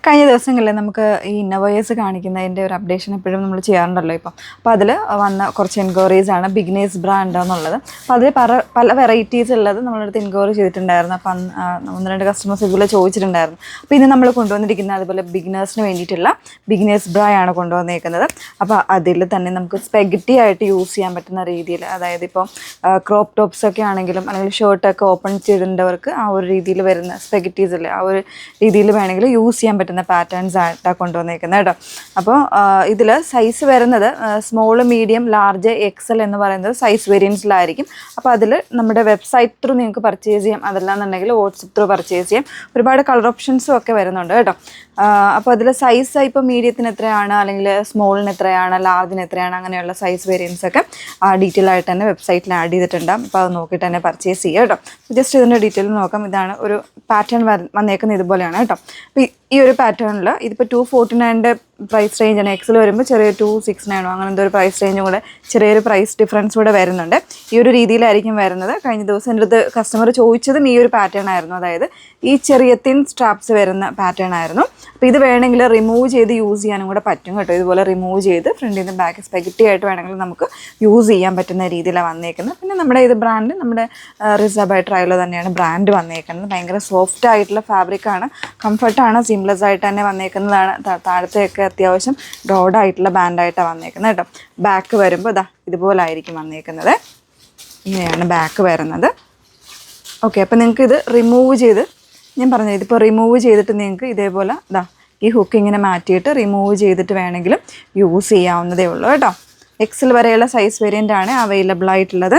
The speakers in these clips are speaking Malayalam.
കഴിഞ്ഞ ദിവസങ്ങളിൽ നമുക്ക് ഈ ഇന്നോവേഴ്സ് കാണിക്കുന്നതിൻ്റെ ഒരു അപ്ഡേഷൻ എപ്പോഴും നമ്മൾ ചെയ്യാറുണ്ടല്ലോ ഇപ്പം. അപ്പോൾ അതിൽ വന്ന കുറച്ച് എൻക്വയറീസ് ആണ് ബിഗ്നേഴ്സ് ബ്രാൻഡ് എന്നുള്ളത്. അപ്പോൾ അതിൽ പല വെറൈറ്റീസ് ഉള്ളത് നമ്മളടുത്ത് എൻക്വയറി ചെയ്തിട്ടുണ്ടായിരുന്നു. അപ്പം 1-2 കസ്റ്റമേഴ്സ് ഇതുപോലെ ചോദിച്ചിട്ടുണ്ടായിരുന്നു. അപ്പോൾ ഇന്ന് നമ്മൾ കൊണ്ടുവന്നിരിക്കുന്നത് അതുപോലെ ബിഗിനേഴ്സിന് വേണ്ടിയിട്ടുള്ള ബിഗ്നേഴ്സ് ബ്രാ ആണ് കൊണ്ടുവന്നേക്കുന്നത്. അപ്പോൾ അതിൽ തന്നെ നമുക്ക് സ്പെഗറ്റി ആയിട്ട് യൂസ് ചെയ്യാൻ പറ്റുന്ന രീതിയിൽ, അതായത് ഇപ്പോൾ ക്രോപ്പ് ടോപ്സ് ഒക്കെ ആണെങ്കിലും അല്ലെങ്കിൽ ഷർട്ടൊക്കെ ഓപ്പൺ ചെയ്തിട്ടുള്ളവർക്ക് ആ ഒരു രീതിയിൽ വരുന്ന സ്പെഗറ്റീസ് അല്ലേ, ആ ഒരു രീതിയിൽ വേണമെങ്കിൽ യൂസ് ചെയ്യാൻ പറ്റുന്ന പാറ്റേൺസ് ആയിട്ടാണ് കൊണ്ടുവന്നേക്കുന്നത് കേട്ടോ. അപ്പോൾ ഇതിൽ സൈസ് വരുന്നത് സ്മോൾ, മീഡിയം, ലാർജ്, എക്സൽ എന്ന് പറയുന്നത് സൈസ് വേരിയൻസിലായിരിക്കും. അപ്പോൾ അതിൽ നമ്മുടെ വെബ്സൈറ്റ് ത്രൂ നിങ്ങൾക്ക് പർച്ചേസ് ചെയ്യാം, അതല്ലാന്നുണ്ടെങ്കിൽ വാട്സപ്പ് ത്രൂ പർച്ചേസ് ചെയ്യാം. ഒരുപാട് കളർ ഓപ്ഷൻസും ഒക്കെ വരുന്നുണ്ട് കേട്ടോ. അപ്പോൾ അതിൽ സൈസ് ഇപ്പോൾ മീഡിയത്തിന് എത്രയാണ്, അല്ലെങ്കിൽ സ്മോളിന് എത്രയാണ്, ലാർജിന് എത്രയാണ്, അങ്ങനെയുള്ള സൈസ് വേരിയൻസ് ഒക്കെ ഡീറ്റെയിൽ ആയിട്ട് തന്നെ വെബ്സൈറ്റിൽ ആഡ് ചെയ്തിട്ടുണ്ടാകും. അപ്പോൾ അത് നോക്കിയിട്ട് തന്നെ പർച്ചേസ് ചെയ്യുക കേട്ടോ. ജസ്റ്റ് ഇതിൻ്റെ ഡീറ്റെയിൽ നോക്കാം. ഇതാണ് ഒരു പാറ്റേൺ വന്നേക്കുന്നത്, ഇതുപോലെയാണ് കേട്ടോ. അപ്പോൾ ഈ ഒരു പാറ്റേണിൽ ഇതിപ്പോൾ 249 പ്രൈസ് റേഞ്ചാണ്. എക്സിൽ വരുമ്പോൾ ചെറിയ 269 അങ്ങനെ എന്തോ ഒരു പ്രൈസ് റേഞ്ചും കൂടെ, ചെറിയൊരു പ്രൈസ് ഡിഫറൻസ് കൂടെ വരുന്നുണ്ട്. ഈ ഒരു രീതിയിലായിരിക്കും വരുന്നത്. കഴിഞ്ഞ ദിവസം എൻ്റെ അടുത്ത് കസ്റ്റമർ ചോദിച്ചതും ഈ ഒരു പാറ്റേൺ ആയിരുന്നു, അതായത് ഈ ചെറിയ തിൻ സ്ട്രാപ്സ് വരുന്ന പാറ്റേൺ ആയിരുന്നു. അപ്പോൾ ഇത് വേണമെങ്കിൽ റിമൂവ് ചെയ്ത് യൂസ് ചെയ്യാനും കൂടെ പറ്റും കേട്ടോ. ഇതുപോലെ റിമൂവ് ചെയ്ത് ഫ്രണ്ടിൽ നിന്ന് ബാക്ക് സ്പെഗറ്റി ആയിട്ട് വേണമെങ്കിൽ നമുക്ക് യൂസ് ചെയ്യാൻ പറ്റുന്ന രീതിയിലാണ് വന്നേക്കുന്നത്. പിന്നെ നമ്മുടെ ഇത് ബ്രാൻഡ് നമ്മുടെ റിസർവ് ബൈ ട്രൈലോ തന്നെയാണ് ബ്രാൻഡ് വന്നേക്കുന്നത്. ഭയങ്കര സോഫ്റ്റ് ആയിട്ടുള്ള ഫാബ്രിക്കാണ്, കംഫർട്ടാണ്, സീംലെസ് ആയിട്ട് തന്നെ വന്നേക്കുന്നതാണ്. താഴത്തെയൊക്കെ അത്യാവശ്യം ബ്രോഡായിട്ടുള്ള ബാൻഡായിട്ടാണ് വന്നേക്കുന്നത് കേട്ടോ. ബാക്ക് വരുമ്പോൾ ഇതുപോലെ ആയിരിക്കും വന്നേക്കുന്നത്. ഇങ്ങനെയാണ് ബാക്ക് വരുന്നത്. ഓക്കെ, അപ്പോൾ നിങ്ങൾക്ക് ഇത് റിമൂവ് ചെയ്ത്, ഞാൻ പറഞ്ഞത് ഇതിപ്പോൾ റിമൂവ് ചെയ്തിട്ട് നിങ്ങൾക്ക് ഇതേപോലെ ഈ ഹുക്ക് ഇങ്ങനെ മാറ്റിയിട്ട് റിമൂവ് ചെയ്തിട്ട് വേണമെങ്കിലും യൂസ് ചെയ്യാവുന്നതേ ഉള്ളൂ കേട്ടോ. എക്സൽ വരെയുള്ള സൈസ് വേരിയൻ്റ് ആണ് അവൈലബിൾ ആയിട്ടുള്ളത്.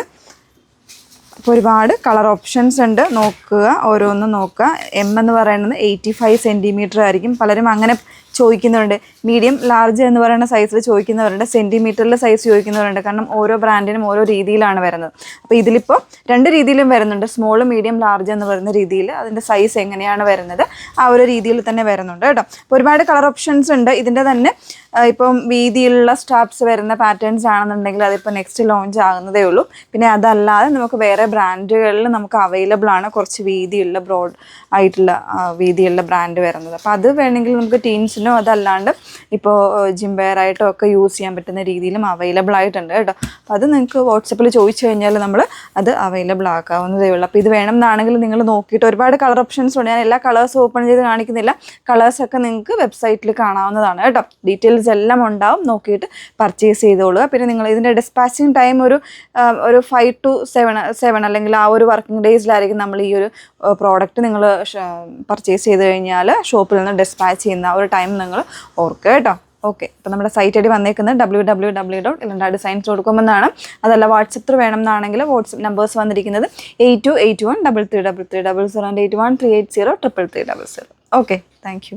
അപ്പോൾ ഒരുപാട് കളർ ഓപ്ഷൻസ് ഉണ്ട്, നോക്കുക, ഓരോന്നും നോക്കുക. എം എന്ന് പറയുന്നത് 85 സെൻറ്റിമീറ്റർ ആയിരിക്കും. പലരും അങ്ങനെ ചോദിക്കുന്നവരുണ്ട്. മീഡിയം, ലാർജ് എന്ന് പറയുന്ന സൈസിൽ ചോദിക്കുന്നവരുണ്ട്, സെൻറ്റിമീറ്ററിൽ സൈസ് ചോദിക്കുന്നവരുണ്ട്. കാരണം ഓരോ ബ്രാൻഡിനും ഓരോ രീതിയിലാണ് വരുന്നത്. അപ്പോൾ ഇതിലിപ്പോൾ 2 രീതിയിലും വരുന്നുണ്ട്. സ്മോൾ, മീഡിയം, ലാർജ് എന്ന് പറയുന്ന രീതിയിൽ അതിൻ്റെ സൈസ് എങ്ങനെയാണ് വരുന്നത് ആ ഒരു രീതിയിൽ തന്നെ വരുന്നുണ്ട് കേട്ടോ. അപ്പോൾ ഒരുപാട് കളർ ഓപ്ഷൻസ് ഉണ്ട്. ഇതിൻ്റെ തന്നെ ഇപ്പം വീതിയിലുള്ള സ്റ്റാപ്സ് വരുന്ന പാറ്റേൺസ് ആണെന്നുണ്ടെങ്കിൽ അതിപ്പോൾ നെക്സ്റ്റ് ലോഞ്ച് ആകുന്നതേ ഉള്ളൂ. പിന്നെ അതല്ലാതെ നമുക്ക് വേറെ ബ്രാൻഡുകളിൽ നമുക്ക് അവൈലബിൾ ആണ് കുറച്ച് വീതിയുള്ള ബ്രോഡ് ആയിട്ടുള്ള വീതിയുള്ള ബ്രാൻഡ് വരുന്നത്. അപ്പോൾ അത് വേണമെങ്കിൽ നമുക്ക് ടീൻസിനോ അതല്ലാണ്ട് ഇപ്പോൾ ജിം വെയർ ആയിട്ടോ ഒക്കെ യൂസ് ചെയ്യാൻ പറ്റുന്ന രീതിയിലും അവൈലബിൾ ആയിട്ടുണ്ട് കേട്ടോ. അപ്പോൾ അത് നിങ്ങൾക്ക് വാട്സപ്പിൽ ചോദിച്ചു കഴിഞ്ഞാൽ നമ്മൾ അത് അവൈലബിൾ ആക്കാവുന്നതേ ഉള്ളൂ. അപ്പോൾ ഇത് വേണം എന്നാണെങ്കിൽ നിങ്ങൾ നോക്കിയിട്ട്, ഒരുപാട് കളർ ഓപ്ഷൻസ് ഉണ്ട്. ഞാൻ എല്ലാ കളേഴ്സും ഓപ്പൺ ചെയ്ത് കാണിക്കുന്നില്ല. കളേഴ്സൊക്കെ നിങ്ങൾക്ക് വെബ്സൈറ്റിൽ കാണാവുന്നതാണ് കേട്ടോ. ഡീറ്റെയിൽസ് എല്ലാം ഉണ്ടാവും, നോക്കിയിട്ട് പർച്ചേസ് ചെയ്തോളുക. പിന്നെ നിങ്ങൾ ഇതിൻ്റെ ഡിസ്പാച്ചിങ് ടൈം ഒരു 5 to 7 അല്ലെങ്കിൽ ആ ഒരു വർക്കിംഗ് ഡേയ്സിലായിരിക്കും നമ്മൾ ഈ ഒരു പ്രോഡക്റ്റ് നിങ്ങൾ പർച്ചേസ് ചെയ്ത് കഴിഞ്ഞാൽ ഷോപ്പിൽ നിന്ന് ഡിസ്പാച്ച് ചെയ്യുന്ന ഒരു ടൈം നിങ്ങൾ ഓർക്കുക കേട്ടോ. ഓക്കെ, അപ്പോൾ നമ്മുടെ സൈറ്റ് ഐഡി വന്നേക്കുന്നത് www.ilandadesigns.com എന്നാണ്. അതല്ല വാട്സപ്പ് ത്രൂ വേണം എന്നാണെങ്കിൽ വാട്സപ്പ് നമ്പേഴ്സ് വന്നിരിക്കുന്നത് 8281 3333 00 and 81 380 33300. Okay, thank you.